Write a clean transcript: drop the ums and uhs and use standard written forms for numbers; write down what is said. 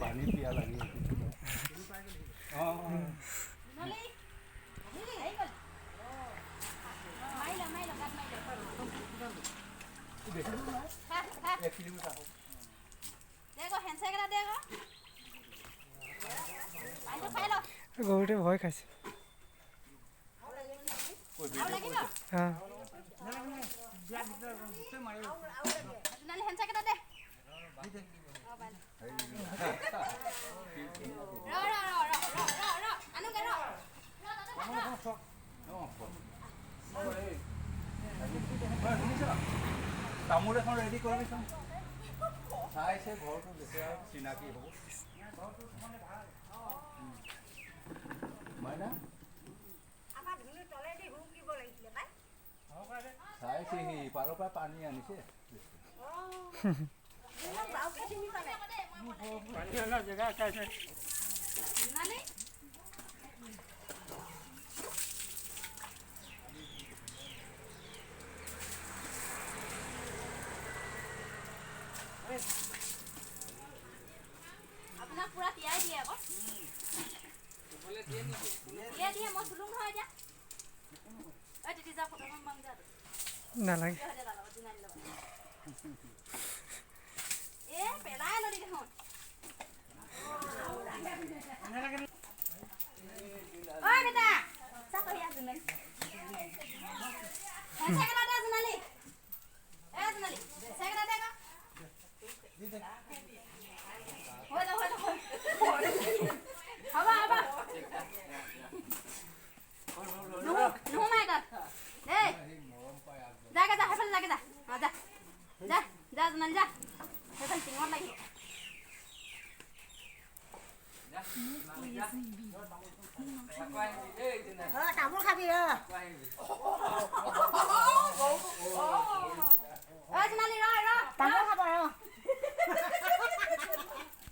পানী পিয়া লাগি গৰুতে ভয় খাইছে তামোল এখন ৰেডি কৰিবিচোন চাইছে ঘৰটো বেছি আৰু চিনাকি হ'ব মাইনা চাইছে সি পাৰৰ পৰা পানী আনিছে আপোনাক পুৰা তিয়াই দিয়ে আকৌ দিয়ে মই চুলুং নহয় এতিয়া ঐ তিতি যা ফটোখন মাং যা নালাগে এ পেলাই নদী দেখোন ঐ বেটা চা কহি আছো নাই চেকেটা দে জোনালী জোনালী চেকেটা দে হৈ যাব হ'ব নুহুমাই তাত দেই যাগে যা সেইফালে যাগে যা যা যা যা জোনালী যা সেইফালে টিঙত লাগিব তামোল খাবি